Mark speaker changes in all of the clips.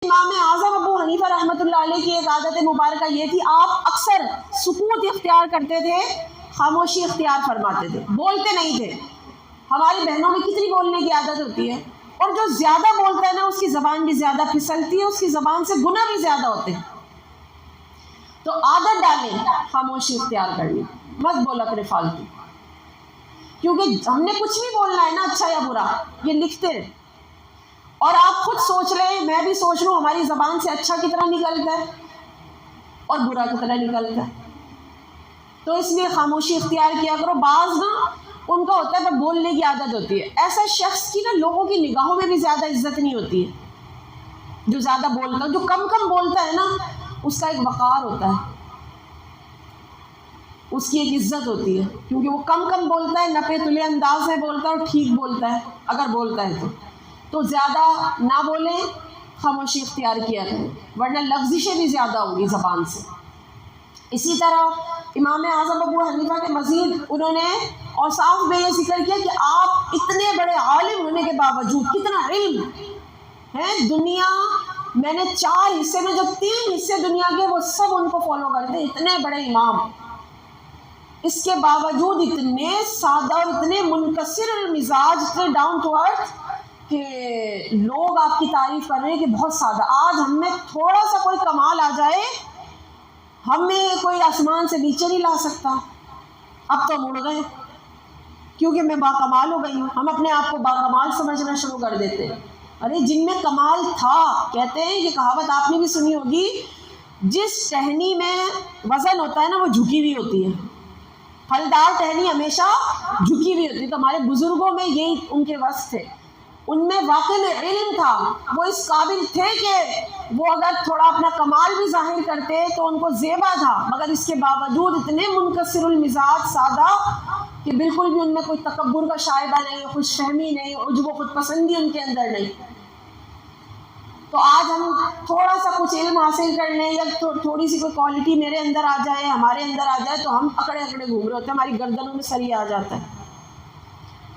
Speaker 1: امام اعظم ابو حنیفہ رحمۃ اللہ علیہ کی ایک عادت مبارکہ یہ تھی، آپ اکثر سکوت اختیار کرتے تھے، خاموشی اختیار فرماتے تھے، بولتے نہیں تھے۔ ہماری بہنوں میں کتنی بولنے کی عادت ہوتی ہے، اور جو زیادہ بولتا ہے نا اس کی زبان بھی زیادہ پھسلتی ہے، اس کی زبان سے گناہ بھی زیادہ ہوتے ہیں۔ تو عادت ڈالیں خاموشی اختیار کرنی، مت بولا کرے فالتو، کیونکہ ہم نے کچھ بھی بولنا ہے نا، اچھا یا برا، یہ لکھتے ہیں۔ اور آپ خود سوچ لیں، میں بھی سوچ لوں، ہماری زبان سے اچھا کتنا نکلتا ہے اور برا کتنا نکلتا ہے۔ تو اس لیے خاموشی اختیار کیا کرو۔ بعض نا ان کا ہوتا ہے پر بولنے کی عادت ہوتی ہے، ایسا شخص کی نا لوگوں کی نگاہوں میں بھی زیادہ عزت نہیں ہوتی ہے، جو زیادہ بولتا ہے۔ جو کم کم بولتا ہے نا اس کا ایک وقار ہوتا ہے، اس کی ایک عزت ہوتی ہے، کیونکہ وہ کم کم بولتا ہے، نپے تلے انداز میں بولتا ہے اور ٹھیک بولتا ہے اگر بولتا ہے تو زیادہ نہ بولیں، خاموشی اختیار کیا کریں، ورنہ لفظشیں بھی زیادہ ہوں گی زبان سے۔ اسی طرح امام اعظم ابو حنیفہ کے مزید انہوں نے اوصاف میں یہ ذکر کیا کہ آپ اتنے بڑے عالم ہونے کے باوجود، کتنا علم ہے، دنیا میں نے 4 حصے میں جو 3 حصے دنیا کے وہ سب ان کو فالو کرتے ہیں، اتنے بڑے امام، اس کے باوجود اتنے سادہ اور اتنے منکسر المزاج، اتنے ڈاؤن ٹو ارتھ کہ لوگ آپ کی تعریف کر رہے ہیں کہ بہت سادہ۔ آج ہم میں تھوڑا سا کوئی کمال آ جائے، ہمیں کوئی آسمان سے نیچے نہیں لا سکتا۔ اب تو مڑ گئے، کیونکہ میں باکمال ہو گئی ہوں، ہم اپنے آپ کو باکمال سمجھنا شروع کر دیتے ہیں۔ ارے جن میں کمال تھا، کہتے ہیں یہ کہاوت آپ نے بھی سنی ہوگی، جس ٹہنی میں وزن ہوتا ہے نا وہ جھکی ہوئی ہوتی ہے، پھلدار ٹہنی ہمیشہ جھکی ہوئی ہوتی ہے۔ تو ہمارے بزرگوں میں یہی ان کے وصف تھے، ان میں واقعی میں علم تھا، وہ اس قابل تھے کہ وہ اگر تھوڑا اپنا کمال بھی ظاہر کرتے تو ان کو زیبا تھا، مگر اس کے باوجود اتنے منکسر المزاج، سادہ، کہ بالکل بھی ان میں کوئی تکبر کا شائبہ نہیں، خوش فہمی نہیں، عجب و خود پسندی ان کے اندر نہیں۔ تو آج ہم تھوڑا سا کچھ علم حاصل کر لیں یا تھوڑی سی کوئی کوالٹی میرے اندر آ جائے، ہمارے اندر آ جائے، تو ہم اکڑے اکڑے گھوم رہے ہوتے ہیں، ہماری گردنوں میں سریا آ جاتا ہے۔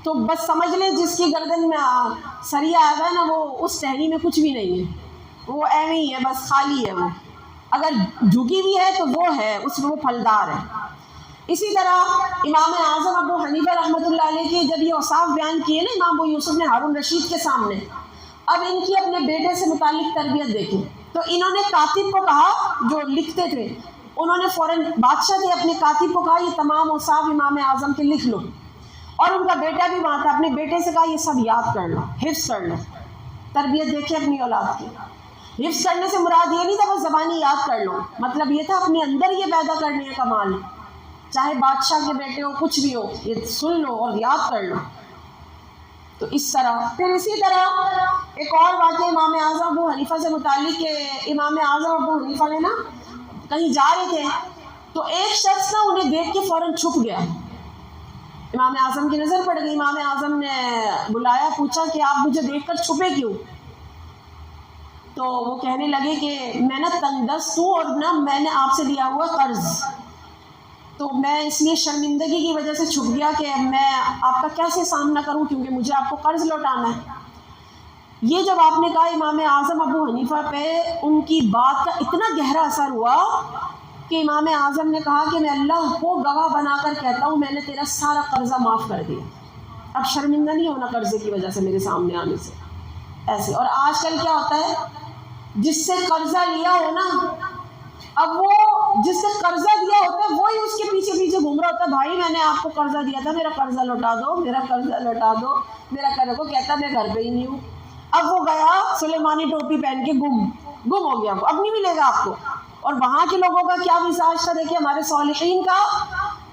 Speaker 1: تو بس سمجھ لیں جس کی گردن میں سریا آ گیا نا وہ اس ٹہنی میں کچھ بھی نہیں ہے، وہ ایویں ہی ہے، بس خالی ہے۔ وہ اگر جھکی بھی ہے تو وہ ہے، اس میں وہ پھلدار ہے۔ اسی طرح امام اعظم ابو حنیفہ رحمۃ اللہ علیہ کے جب یہ اوصاف بیان کیے نا امام ابو یوسف نے ہارون رشید کے سامنے، اب ان کی اپنے بیٹے سے متعلق تربیت دیکھیں۔ تو انہوں نے کاتب کو کہا، جو لکھتے تھے، انہوں نے فوراً بادشاہ نے اپنے کاتب کو کہا یہ تمام اوصاف امام اعظم کے لکھ لو، اور ان کا بیٹا بھی وہاں تھا، اپنے بیٹے سے کہا یہ سب یاد کر لو، حفظ کر لو۔ تربیت دیکھیں اپنی اولاد کی۔ حفظ کرنے سے مراد یہ نہیں تھا بس زبانی یاد کر لو، مطلب یہ تھا اپنے اندر یہ پیدا کرنے کا کمال، چاہے بادشاہ کے بیٹے ہو، کچھ بھی ہو، یہ سن لو اور یاد کر لو۔ تو اس طرح پھر اسی طرح ایک اور واقعہ امام اعظم ابو حنیفہ سے متعلق کہ امام اعظم ابو حنیفہ نے نا کہیں جا رہے تھے تو ایک شخص نا انہیں دیکھ کے فوراً چھپ گیا، امام اعظم کی نظر پڑ گئی۔ امام اعظم نے بلایا، پوچھا کہ آپ مجھے دیکھ کر چھپے کیوں؟ تو وہ کہنے لگے کہ میں نا تنگ دست ہوں، اور نا میں نے آپ سے لیا ہوا قرض، تو میں اس لیے شرمندگی کی وجہ سے چھپ گیا کہ میں آپ کا کیسے سامنا کروں، کیونکہ مجھے آپ کو قرض لوٹانا ہے۔ یہ جب آپ نے کہا امام اعظم ابو حنیفہ پہ ان کی بات کا اتنا گہرا اثر ہوا کہ امام اعظم نے کہا کہ میں اللہ کو گواہ بنا کر کہتا ہوں میں نے تیرا سارا قرضہ معاف کر دیا، اب شرمندہ نہیں ہونا قرضے کی وجہ سے میرے سامنے آنے سے۔ ایسے اور آج کل کیا ہوتا ہے، جس سے قرضہ لیا ہو نا، اب وہ جس سے قرضہ دیا ہوتا ہے وہی اس کے پیچھے پیچھے گھوم رہا ہوتا ہے، بھائی میں نے آپ کو قرضہ دیا تھا، میرا قرضہ لوٹا دو، میرا قرضہ لوٹا دو، میرا قرضہ، کو کہتا میں گھر پہ ہی نہیں ہوں۔ اب وہ گیا سلیمانی ٹوپی پہن کے گم ہو گیا، وہ اب نہیں ملے گا آپ کو۔ اور وہاں کے لوگوں کا کیا مزاج تھا دیکھیں، ہمارے صالحین کا،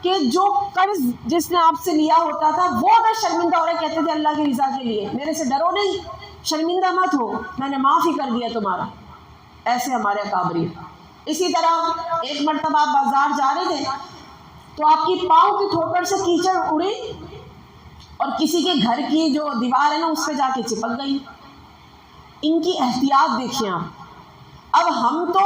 Speaker 1: کہ جو قرض جس نے آپ سے لیا ہوتا تھا وہ اگر شرمندہ ہو رہے کہتے تھے اللہ کی رضا کے لیے میرے سے ڈرو نہیں، شرمندہ مت ہو، میں نے معاف ہی کر دیا تمہارا۔ ایسے ہمارے اکابری۔ اسی طرح ایک مرتبہ آپ بازار جا رہے تھے تو آپ کی پاؤں کی ٹھوکر سے کیچڑ اڑی اور کسی کے گھر کی جو دیوار ہے نا اس پہ جا کے چپک گئی۔ ان کی احتیاط دیکھیں آپ۔ اب ہم تو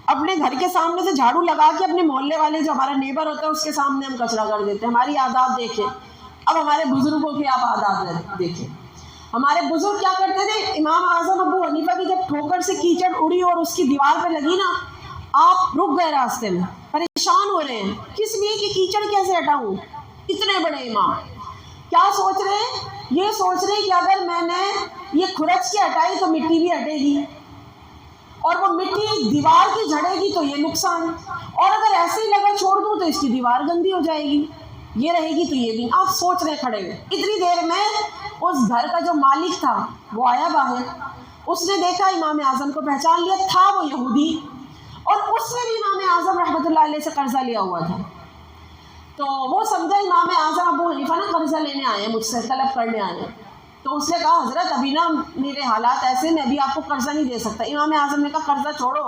Speaker 1: اپنے گھر کے سامنے سے جھاڑو لگا کے اپنے محلے والے جو ہمارا نیبر ہوتا ہے اس کے سامنے ہم کچرا کر دیتے ہیں، ہماری عادات دیکھیں۔ اب ہمارے بزرگوں کی آپ عادات دیکھیں۔ ہمارے بزرگ کیا کرتے تھے، امام اعظم ابو حنیفہ کی جب ٹھوکر سے کیچڑ اڑی اور اس کی دیوار پہ لگی نا، آپ رک گئے راستے میں، پریشان ہو رہے ہیں کس لیے کہ کیچڑ کیسے ہٹاؤں، اتنے بڑے امام کیا سوچ رہے ہیں، یہ سوچ رہے ہیں کہ اگر میں نے یہ کھرچ کے ہٹائی تو مٹی بھی ہٹے گی، اور وہ مٹی دیوار کی جھڑے گی تو یہ نقصان، اور اگر ایسے ہی لگا چھوڑ دوں تو اس کی دیوار گندی ہو جائے گی، یہ رہے گی تو یہ بھی۔ آپ سوچ رہے کھڑے ہوئے، اتنی دیر میں اس گھر کا جو مالک تھا وہ آیا باہر، اس نے دیکھا امام اعظم کو پہچان لیا، تھا وہ یہودی، اور اس نے بھی امام اعظم رحمۃ اللہ علیہ سے قرضہ لیا ہوا تھا، تو وہ سمجھا امام اعظم ابو حنیفہ نا قرضہ لینے آئے ہیں، مجھ سے طلب کرنے آئے ہیں، تو اس نے کہا حضرت ابھی نا میرے حالات ایسے، میں ابھی آپ کو قرضہ نہیں دے سکتا۔ امام اعظم نے کہا قرضہ چھوڑو،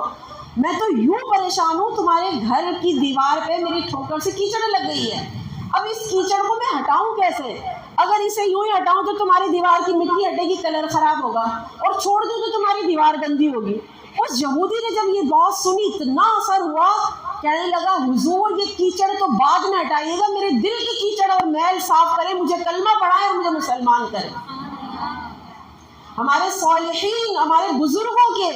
Speaker 1: میں تو یوں پریشان ہوں، تمہارے گھر کی دیوار پہ میری ٹھوکر سے کیچڑ لگ گئی ہے، اب اس کیچڑ کو میں ہٹاؤں کیسے، اگر اسے یوں ہی ہٹاؤں تو تمہاری دیوار کی مٹی ہٹے گی، کلر خراب ہوگا، اور چھوڑ دوں تو تمہاری دیوار گندی ہوگی۔ اس یہودی نے جب یہ بات سنی اتنا اثر ہوا، کہنے لگا حضور یہ کیچڑ تو بعد میں ہٹائیے گا، میرے دل کی کیچڑ اور میل صاف کرے، مجھے کلمہ پڑھائے اور مجھے مسلمان کرے۔ ہمارے صالحین، ہمارے بزرگوں کے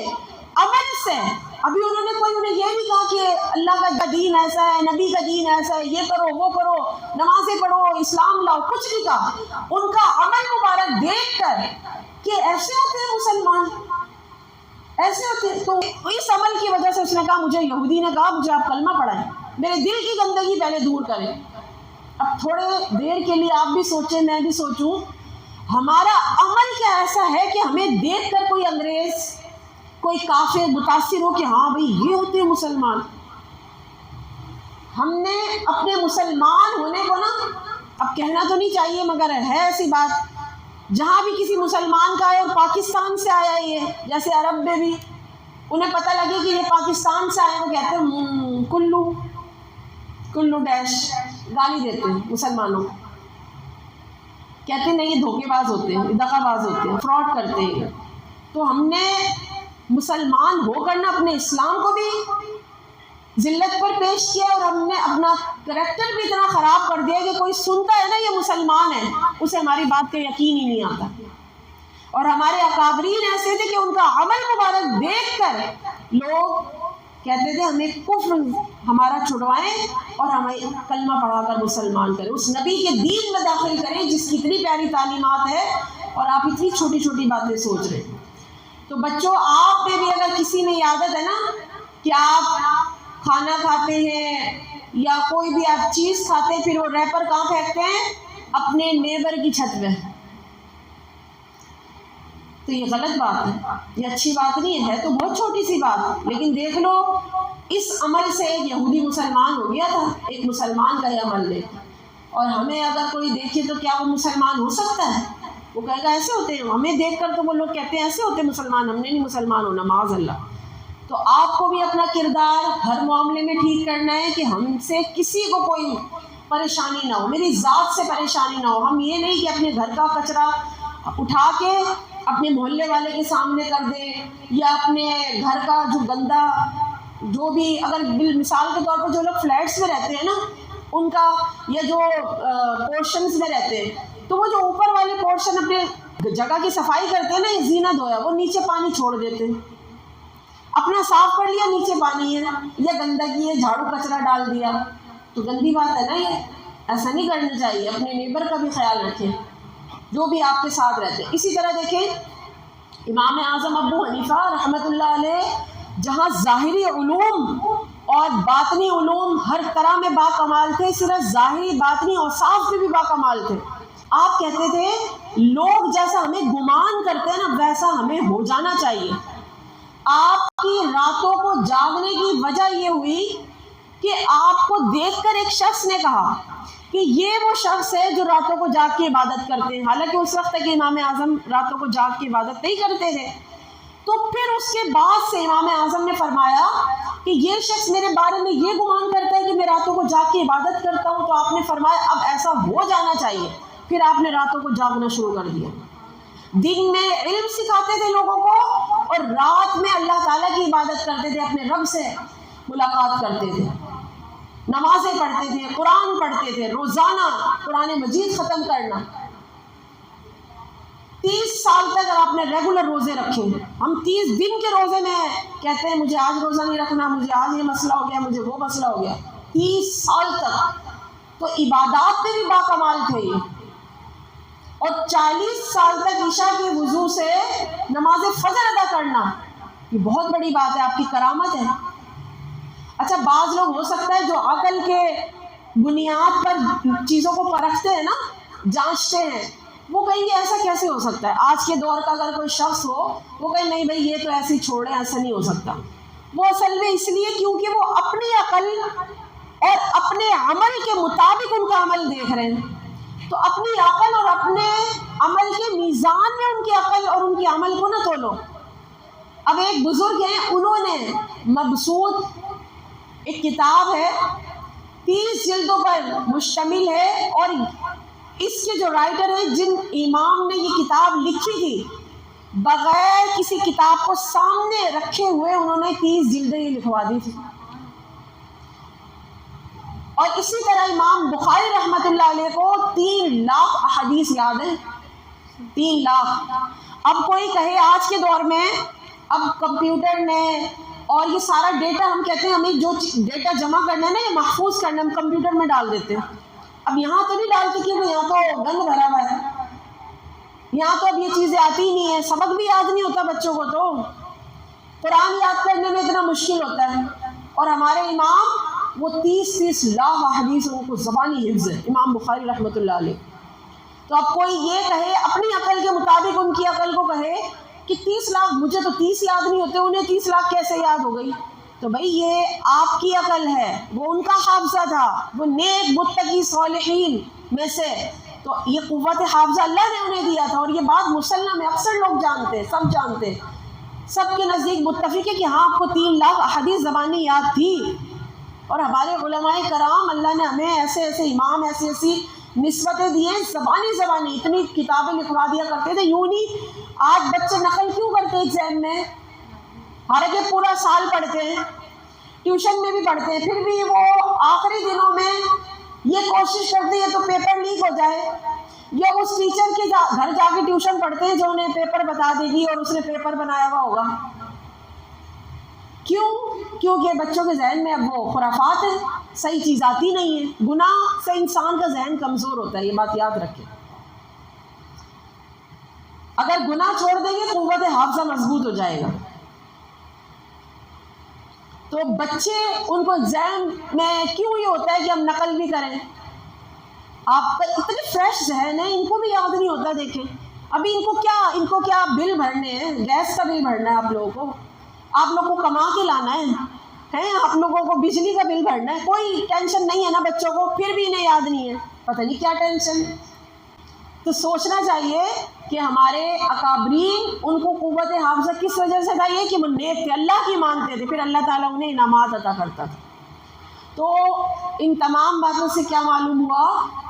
Speaker 1: عمل سے، ابھی انہوں نے انہیں یہ نہیں کہا کہ اللہ کا دین ایسا ہے، نبی کا دین ایسا ہے، یہ کرو وہ کرو، نمازیں پڑھو، اسلام لاؤ، کچھ نہیں کہا، ان کا عمل مبارک دیکھ کر کہ ایسے ہوتے ہیں مسلمان، ایسے ہوتے ہیں، تو اس عمل کی وجہ سے اس نے کہا، مجھے یہودی نے کہا مجھے آپ کلمہ پڑھائیں، میرے دل کی گندگی پہلے دور کریں۔ اب تھوڑے دیر کے لیے آپ بھی سوچیں، میں بھی سوچوں، ہمارا عمل کیا ایسا ہے کہ ہمیں دیکھ کر کوئی انگریز، کوئی کافر متاثر ہو کہ ہاں بھئی یہ ہوتے ہیں مسلمان۔ ہم نے اپنے مسلمان ہونے کو نا، اب کہنا تو نہیں چاہیے مگر ہے ایسی بات، جہاں بھی کسی مسلمان کا ہے اور پاکستان سے آیا یہ، جیسے عرب میں بھی انہیں پتہ لگے کہ یہ پاکستان سے آئے، وہ کہتے ہیں کلو ڈیش، گالی دیتے ہیں مسلمانوں کو، کہتے ہیں نہیں یہ دھوکے باز ہوتے ہیں، دغا باز ہوتے ہیں، فراڈ کرتے ہیں۔ تو ہم نے مسلمان ہو کر نا اپنے اسلام کو بھی ذلت پر پیش کیا، اور ہم نے اپنا کریکٹر بھی اتنا خراب کر دیا کہ کوئی سنتا ہے نا یہ مسلمان ہے، اسے ہماری بات کا یقین ہی نہیں آتا۔ اور ہمارے اکابرین ایسے تھے کہ ان کا عمل مبارک دیکھ کر لوگ کہتے تھے ہمیں کفر ہمارا چھڑوائیں اور ہمیں کلمہ پڑھا کر مسلمان کریں، اس نبی کے دین میں داخل کریں جس کی اتنی پیاری تعلیمات ہے، اور آپ اتنی چھوٹی چھوٹی باتیں سوچ رہے ہیں۔ تو بچوں، آپ پہ بھی اگر کسی میں عادت ہے نا کہ آپ کھانا کھاتے ہیں یا کوئی بھی آپ چیز کھاتے ہیں، پھر وہ ریپر کہاں پھینکتے ہیں؟ اپنے نیبر کی چھت پہ، تو یہ غلط بات ہے، یہ اچھی بات نہیں ہے تو بہت چھوٹی سی بات، لیکن دیکھ لو اس عمل سے ایک یہودی مسلمان ہو گیا تھا، ایک مسلمان کا یہ عمل لے، اور ہمیں اگر کوئی دیکھے تو کیا وہ مسلمان ہو سکتا ہے؟ وہ کہے گا ایسے ہوتے ہیں، ہمیں دیکھ کر تو وہ لوگ کہتے ہیں ایسے ہوتے ہیں مسلمان، ہم نے نہیں مسلمان ہونا، معاذ اللہ۔ تو آپ کو بھی اپنا کردار ہر معاملے میں ٹھیک کرنا ہے کہ ہم سے کسی کو کوئی پریشانی نہ ہو، میری ذات سے پریشانی نہ ہو۔ ہم یہ نہیں کہ اپنے گھر کا کچرا اٹھا کے اپنے محلے والے کے سامنے کر دیں، یا اپنے گھر کا جو گندا جو بھی، اگر مثال کے طور پر جو لوگ فلیٹس میں رہتے ہیں نا ان کا، یا جو پورشنز میں رہتے ہیں، تو وہ جو اوپر والے پورشن اپنے جگہ کی صفائی کرتے ہیں نا، یہ زینت ہویا، وہ نیچے پانی چھوڑ دیتے ہیں، اپنا صاف کر لیا نیچے پانی ہے، یا گندگی ہے جھاڑو کچرا ڈال دیا، تو گندی بات ہے نا، یہ ایسا نہیں کرنا چاہیے۔ اپنے نیبر کا بھی خیال رکھیں جو بھی آپ کے ساتھ رہتے ہیں۔ اسی طرح دیکھیں امام اعظم ابو حنیفہ رحمۃ اللہ علیہ جہاں ظاہری علوم اور باطنی علوم ہر طرح میں باکمال تھے، صرف ظاہری باطنی اوصاف میں بھی باکمال تھے۔ آپ کہتے تھے لوگ جیسا ہمیں گمان کرتے ہیں نا ویسا ہمیں ہو جانا چاہیے۔ آپ کی راتوں کو جاگنے کی وجہ یہ ہوئی کہ آپ کو دیکھ کر ایک شخص نے کہا کہ یہ وہ شخص ہے جو راتوں کو جاگ کے عبادت کرتے ہیں، حالانکہ اس وقت تک امام اعظم راتوں کو جاگ کے عبادت نہیں کرتے تھے۔ تو پھر اس کے بعد سے امام اعظم نے فرمایا کہ یہ شخص میرے بارے میں یہ گمان کرتا ہے کہ میں راتوں کو جاگ کے عبادت کرتا ہوں، تو آپ نے فرمایا اب ایسا ہو جانا چاہیے، پھر آپ نے راتوں کو جاگنا شروع کر دیا۔ دن میں علم سکھاتے تھے لوگوں کو، اور رات میں اللہ تعالیٰ کی عبادت کرتے تھے، اپنے رب سے ملاقات کرتے تھے، نمازیں پڑھتے تھے، قرآن پڑھتے تھے، روزانہ قرآن مجید ختم کرنا۔ 30 سال تک اگر آپ نے ریگولر روزے رکھے، ہم 30 دن کے روزے میں کہتے ہیں مجھے آج روزہ نہیں رکھنا، مجھے آج یہ مسئلہ ہو گیا، مجھے وہ مسئلہ ہو گیا، 30 سال تک تو عبادات میں بھی باکمال تھے یہ. اور 40 سال تک عشاء کے وضو سے نماز فجر ادا کرنا، یہ بہت بڑی بات ہے، آپ کی کرامت ہے. اچھا بعض لوگ ہو سکتا ہے جو عقل کے بنیاد پر چیزوں کو پرکھتے ہیں نا، جانچتے ہیں، وہ کہیں گے ایسا کیسے ہو سکتا ہے. آج کے دور کا اگر کوئی شخص ہو وہ کہیں نہیں بھائی یہ تو ایسے ہی چھوڑیں، ایسا نہیں ہو سکتا. وہ اصل میں اس لیے کیونکہ وہ اپنی عقل اور اپنے عمل کے مطابق ان کا عمل دیکھ رہے ہیں. تو اپنی عقل اور اپنے عمل کے میزان میں ان کی عقل اور ان کے عمل کو نہ تولو. اب ایک بزرگ ہیں، انہوں نے مبسوط ایک کتاب ہے 30 جلدوں پر مشتمل ہے، اور اس کے جو رائٹر ہیں، جن امام نے یہ کتاب لکھی تھی، بغیر کسی کتاب کو سامنے رکھے ہوئے انہوں نے 30 جلدیں یہ لکھوا دی تھی. اور اسی طرح امام بخاری رحمۃ اللہ علیہ کو 3 لاکھ احادیث یاد ہیں، 3 لاکھ. اب کوئی کہے آج کے دور میں اب کمپیوٹر نے اور یہ سارا ڈیٹا، ہم کہتے ہیں ہمیں جو ڈیٹا جمع کرنا ہے نا، یہ محفوظ کرنا ہے، ہم کمپیوٹر میں ڈال دیتے ہیں. اب یہاں تو نہیں ڈالتے کیونکہ یہاں تو گند بھرا ہوا ہے، یہاں تو اب یہ چیزیں آتی ہی نہیں ہیں، سبق بھی یاد نہیں ہوتا بچوں کو، تو قرآن یاد کرنے میں اتنا مشکل ہوتا ہے. اور ہمارے امام وہ 30 لاکھ احادیث ان کو زبانی حفظ ہے، امام بخاری رحمۃ اللہ علیہ. تو اب کوئی یہ کہے اپنی عقل کے مطابق ان کی عقل کو کہے کہ 30 لاکھ، مجھے تو 30 یاد نہیں ہوتے، انہیں 30 لاکھ کیسے یاد ہو گئی؟ تو بھائی یہ آپ کی عقل ہے، وہ ان کا حافظہ تھا، وہ نیک متقی صالحین میں سے، تو یہ قوت حافظہ اللہ نے انہیں دیا تھا. اور یہ بات مسلم ہے، اکثر لوگ جانتے ہیں، سب جانتے ہیں، سب کے نزدیک متفق ہے کہ ہاں آپ کو 3 لاکھ احادیث زبانی یاد تھی. اور ہمارے علماء کرام، اللہ نے ہمیں ایسے ایسے امام، ایسی ایسی نسبتیں دی ہیں، زبانی اتنی کتابیں لکھوا دیا کرتے تھے. یوں نہیں آج بچے نقل کیوں کرتے ایگزام میں، حالانکہ پورا سال پڑھتے ہیں، ٹیوشن میں بھی پڑھتے ہیں، پھر بھی وہ آخری دنوں میں یہ کوشش کرتے ہیں تو پیپر لیک ہو جائے، یا اس ٹیچر کے گھر جا کے ٹیوشن پڑھتے ہیں جو انہیں پیپر بتا دے گی اور اس نے پیپر بنایا ہوا ہوگا. کیوں؟ کیونکہ بچوں کے ذہن میں اب وہ خرافات ہیں، صحیح چیز آتی نہیں ہے. گناہ سے انسان کا ذہن کمزور ہوتا ہے، یہ بات یاد رکھیں. اگر گناہ چھوڑ دیں گے قوت حافظہ مضبوط ہو جائے گا. تو بچے ان کو ایگزام میں کیوں یہ ہوتا ہے کہ ہم نقل بھی کریں؟ آپ کا اتنے فریش ذہن ہے، ان کو بھی یاد نہیں ہوتا. دیکھیں ابھی ان کو کیا بل بھرنے ہیں، گیس کا بل بھرنا ہے آپ لوگوں کو، آپ لوگوں کو کما کے لانا ہے، آپ لوگوں کو بجلی کا بل بھرنا ہے، کوئی ٹینشن نہیں ہے نا بچوں کو، پھر بھی انہیں یاد نہیں ہے، پتہ نہیں کیا ٹینشن. تو سوچنا چاہیے کہ ہمارے اکابرین ان کو قوت حافظہ کس وجہ سے تھا؟ یہ کہ وہ نیک تھے، اللہ کی مانتے تھے، پھر اللہ تعالیٰ انہیں انعامات عطا کرتا تھا. تو ان تمام باتوں سے کیا معلوم ہوا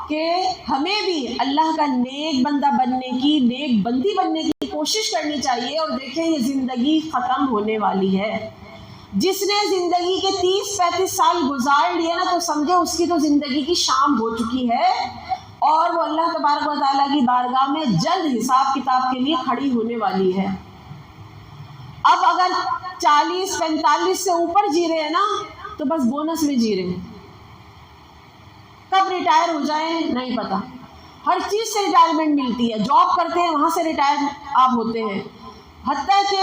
Speaker 1: کہ ہمیں بھی اللہ کا نیک بندہ بننے کی، نیک بندی بننے کی کوشش کرنی چاہیے. اور دیکھیں یہ زندگی ختم ہونے والی ہے. جس نے زندگی کے 30-35 سال گزار لیے نا، تو سمجھے اس کی تو زندگی کی شام ہو چکی ہے، اور وہ اللہ تبارک و تعالیٰ کی بارگاہ میں جلد حساب کتاب کے لیے کھڑی ہونے والی ہے. اب اگر 40-45 سے اوپر جی رہے ہیں نا تو بس بونس میں جی رہے ہیں، کب ریٹائر ہو جائیں نہیں پتہ. ہر چیز سے ریٹائرمنٹ ملتی ہے، جاب کرتے ہیں وہاں سے ریٹائر آپ ہوتے ہیں، حتیٰ کہ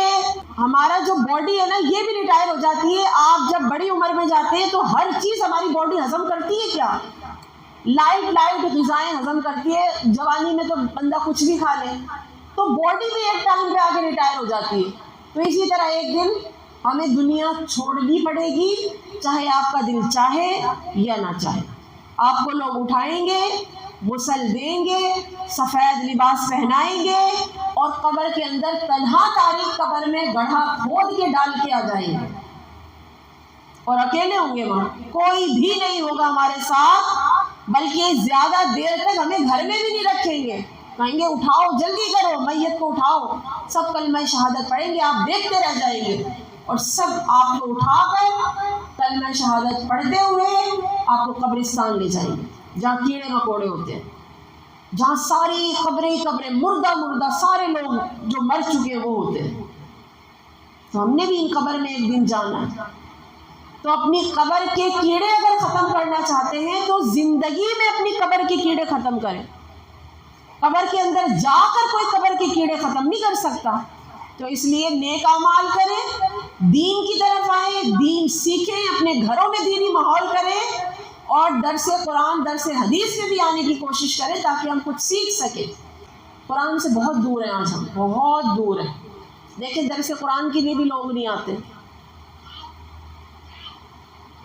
Speaker 1: ہمارا جو باڈی ہے نا یہ بھی ریٹائر ہو جاتی ہے. آپ جب بڑی عمر میں جاتے ہیں تو ہر چیز ہماری باڈی ہضم کرتی ہے، کیا لائٹ غذائیں ہضم کرتی ہے. جوانی میں تو بندہ کچھ بھی کھا لے، تو باڈی بھی ایک ٹائم پہ آ کے ریٹائر ہو جاتی ہے. تو اسی طرح ایک دن ہمیں دنیا چھوڑنی پڑے گی، چاہے آپ کا دل چاہے یا نہ چاہے. آپ کو لوگ اٹھائیں گے، غسل دیں گے، سفید لباس پہنائیں گے، اور قبر کے اندر تنہا تاریک قبر میں گڑھا کھود کے ڈال کے آ جائیں گے، اور اکیلے ہوں گے وہاں، کوئی بھی نہیں ہوگا ہمارے ساتھ، بلکہ زیادہ دیر تک ہمیں گھر میں بھی نہیں رکھیں گے. کہیں گے اٹھاؤ، جلدی کرو، میت کو اٹھاؤ. سب کلمہ شہادت پڑھیں گے، آپ دیکھتے رہ جائیں گے، اور سب آپ کو اٹھا کر کلمہ شہادت پڑھتے ہوئے آپ کو قبرستان لے جائیں گے جہاں کیڑے مکوڑے ہوتے ہیں. جہاں ساری قبریں قبریں مردہ مردہ سارے لوگ جو مر چکے ہیں وہ ہوتے ہیں. تو ہم نے بھی ان قبر میں ایک دن جانا ہے. تو اپنی قبر کے کیڑے اگر ختم کرنا چاہتے ہیں تو زندگی میں اپنی قبر کے کیڑے ختم کریں. قبر کے اندر جا کر کوئی قبر کے کیڑے ختم نہیں کر سکتا. تو اس لیے نیک اعمال کریں، دین کی طرف آئیں، دین سیکھیں، اپنے گھروں میں دینی ماحول کریں، اور درس قرآن درس حدیث میں بھی آنے کی کوشش کریں تاکہ ہم کچھ سیکھ سکیں. قرآن سے بہت دور ہیں آج ہم، بہت دور ہیں. دیکھیں درس قرآن کے لیے بھی لوگ نہیں آتے.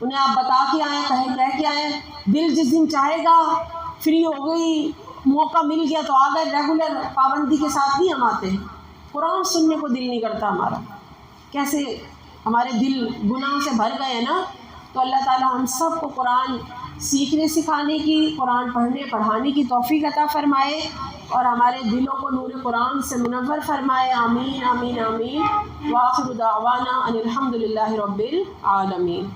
Speaker 1: انہیں آپ بتا کے آئیں، کہہ کے آئیں، دل جس دن چاہے گا فری ہو گئی، موقع مل گیا تو آ گئے. ریگولر پابندی کے ساتھ نہیں ہم آتے ہیں. قرآن سننے کو دل نہیں کرتا ہمارا. کیسے ہمارے دل گناہ سے بھر گئے ہیں نا. تو اللہ تعالیٰ ہم سب کو قرآن سیکھنے سکھانے کی، قرآن پڑھنے پڑھانے کی توفیق عطا فرمائے، اور ہمارے دلوں کو نور قرآن سے منور فرمائے. آمین آمین آمین. وآخر دعوانا ان الحمد للہ رب العالمین.